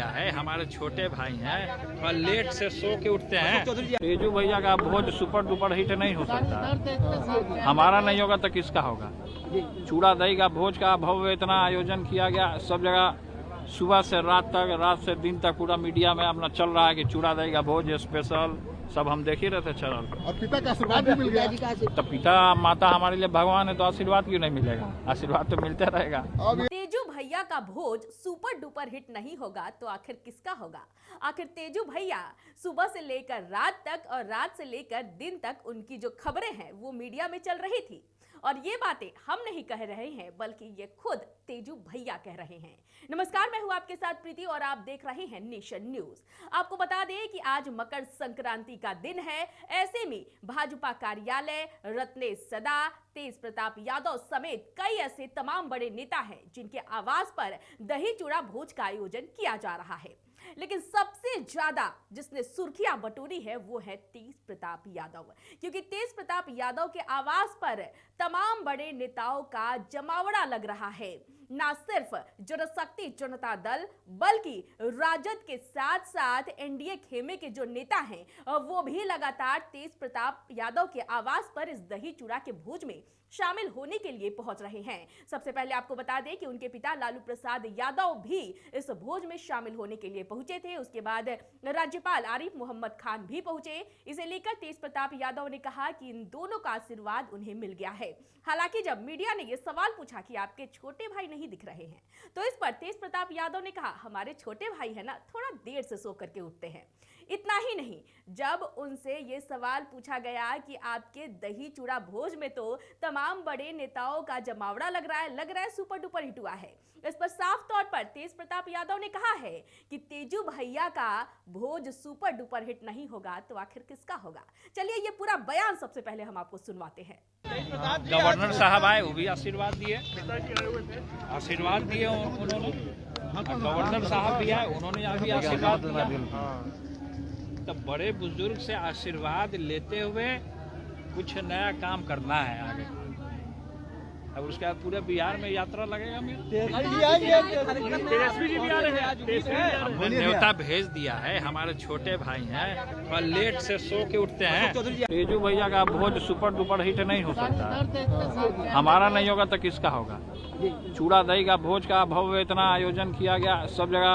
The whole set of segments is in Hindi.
दिया है, हमारे छोटे भाई हैं और लेट से सो के उठते हैं। तेजू भैया का भोज सुपर डुपर हिट नहीं हो सकता, हमारा नहीं होगा तो किसका होगा। चूड़ा दही का भोज का भव्य इतना आयोजन किया गया, सब जगह सुबह से रात तक, रात से दिन तक पूरा मीडिया में अपना चल रहा है कि चूड़ा दही का भोज स्पेशल, सब हम देख ही रहे थे चैनल पर। और पिता का आशीर्वाद भी मिल गया। तो पिता माता हमारे लिए भगवान है, तो आशीर्वाद क्यों नहीं मिलेगा, आशीर्वाद तो मिलते रहेगा। तेजू भैया का भोज सुपर डुपर हिट नहीं होगा तो आखिर किसका होगा। आखिर तेजू भैया सुबह से लेकर रात तक और रात से लेकर दिन तक उनकी जो खबरें हैं वो मीडिया में चल रही थी, और ये बातें हम नहीं कह रहे हैं बल्कि ये खुद तेजू भैया कह रहे हैं। नमस्कार, मैं हूं आपके साथ प्रीति और आप देख रहे हैं नेशन न्यूज। आपको बता दें कि आज मकर संक्रांति का दिन है। ऐसे में भाजपा कार्यालय, रत्नेश सदा, तेज प्रताप यादव समेत कई ऐसे तमाम बड़े नेता हैं जिनके आवास पर दही चूड़ा भोज का आयोजन किया जा रहा है। लेकिन सबसे ज्यादा जिसने सुर्खियां बटोरी है वो है तेज प्रताप यादव, क्योंकि तेज प्रताप यादव के आवास पर तमाम बड़े नेताओं का जमावड़ा लग रहा है। ना सिर्फ जनशक्ति जनता दल बल्कि राजद के साथ साथ एनडीए खेमे के जो नेता हैं वो भी लगातार तेज प्रताप यादव के आवास पर इस दही चूड़ा के भोज में शामिल होने के लिए पहुंच रहे हैं। सबसे पहले आपको बता दें कि उनके पिता लालू प्रसाद यादव भी इस भोज में शामिल होने के लिए पहुंचे थे। उसके बाद राज्यपाल आरिफ मोहम्मद खान भी पहुंचे। इसे लेकर तेज प्रताप यादव ने कहा कि इन दोनों का आशीर्वाद उन्हें मिल गया है। हालांकि जब मीडिया ने यह सवाल पूछा कि आपके छोटे भाई नहीं दिख रहे हैं, तो इस पर तेज प्रताप यादव ने कहा, हमारे छोटे भाई है ना, थोड़ा देर से सो करके उठते हैं। इतना ही नहीं, जब उनसे ये सवाल पूछा गया कि आपके दही चूड़ा भोज में तो तमाम बड़े नेताओं का जमावड़ा लग रहा है सुपर डुपर हिट हुआ है। इस पर साफ तौर पर तेज प्रताप यादव ने कहा है कि तेजू भैया का भोज सुपर डुपर हिट नहीं होगा तो आखिर किसका होगा। चलिए ये पूरा बयान सबसे पहले हम आपको सुनवाते हैं। गवर्नर साहब आए, वो भी आशीर्वाद दिए, उन्होंने। गवर्नर साहब भी आए, उन्होंने भी आशीर्वाद दिया। तो बड़े बुजुर्ग से आशीर्वाद लेते हुए कुछ नया काम करना है आगे। अब उसके बाद पूरे बिहार में यात्रा लगेगा। हमने न्योता भेज दिया है, हमारे छोटे भाई हैं और लेट से सो के उठते हैं। तेजू भैया का भोज सुपर डुपर हिट नहीं हो सकता, हमारा नहीं होगा तो किसका होगा। चूड़ा दही का भोज का भव्य इतना आयोजन किया गया, सब जगह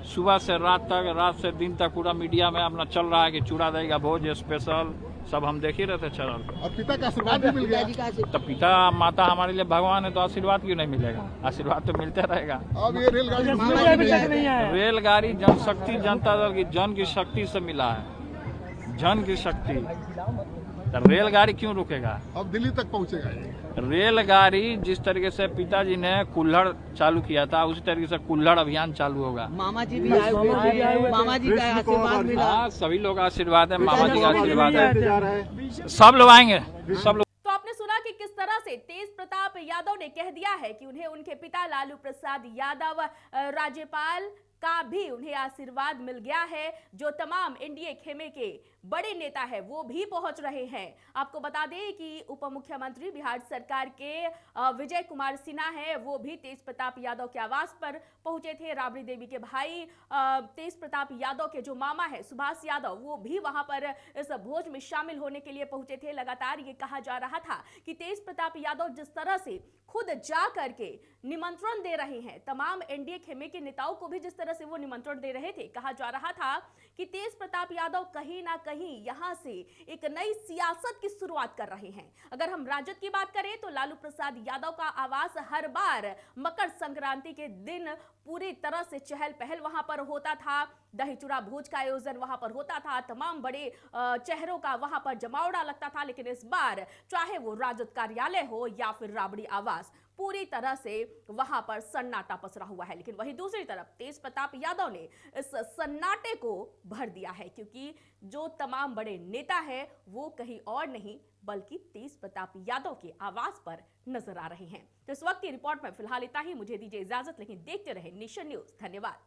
सुबह से रात तक, रात से दिन तक पूरा मीडिया में अपना चल रहा है कि चूड़ा दही का भोज स्पेशल, सब हम देख ही रहे थे चैनल पर। और पिता का आशीर्वाद भी मिल गया। तो पिता माता हमारे लिए भगवान है, तो आशीर्वाद क्यों नहीं मिलेगा, आशीर्वाद तो मिलते रहेगा। अब ये रेलगाड़ी जनशक्ति जनता दल की जन की शक्ति से मिला है, जन की शक्ति। तो रेलगाड़ी क्यों रुकेगा, अब दिल्ली तक पहुंचेगा। रेलगाड़ी जिस तरीके से पिताजी ने कुल्हड़ चालू किया था, उसी तरीके से कुल्हड़ अभियान चालू होगा। मामा जी भी आए हुए, मामा जी का आशीर्वाद मिला। सभी लोग आशीर्वाद है, मामा जी का आशीर्वाद है, सब लोग आएंगे, सब लोग। तो आपने सुना कि किस तरह से तेज प्रताप यादव ने कह दिया है कि उन्हें उनके पिता लालू प्रसाद यादव, राज्यपाल का भी उन्हें आशीर्वाद मिल गया है। जो तमाम एनडीए खेमे के बड़े नेता है वो भी पहुंच रहे हैं। आपको बता दें कि उप मुख्यमंत्री बिहार सरकार के विजय कुमार सिन्हा है, वो भी तेज प्रताप यादव के आवास पर पहुंचे थे। राबड़ी देवी के भाई तेज प्रताप यादव के जो मामा है सुभाष यादव, वो भी वहां पर इस भोज में शामिल होने के लिए पहुंचे थे। लगातार ये कहा जा रहा था कि तेज प्रताप यादव जिस तरह से खुद जा करके निमंत्रण दे रहे हैं, तमाम एनडीए खेमे के नेताओं को भी जिस तरह से वो निमंत्रण दे रहे थे, कहा जा रहा था कि तेज प्रताप यादव कहीं ना कहीं यहां से एक नई सियासत की शुरुआत कर रहे हैं। अगर हम राजद की बात करें तो लालू प्रसाद यादव का आवास हर बार मकर संक्रांति के दिन पूरी तरह से चहल पहल वहां पर होता था। दही चूड़ा भोज का आयोजन वहां पर होता था, तमाम बड़े चेहरों का वहां पर जमावड़ा लगता था। लेकिन इस बार चाहे वो राजद कार्यालय हो या फिर राबड़ी आवास, पूरी तरह से वहां पर सन्नाटा पसरा हुआ है। लेकिन वहीं दूसरी तरफ तेज प्रताप यादव ने इस सन्नाटे को भर दिया है, क्योंकि जो तमाम बड़े नेता है वो कहीं और नहीं बल्कि तेज प्रताप यादव के आवास पर नजर आ रहे हैं। तो इस वक्त की रिपोर्ट में फिलहाल इतना ही। मुझे दीजिए इजाजत, लेकिन देखते रहे नेशन न्यूज। धन्यवाद।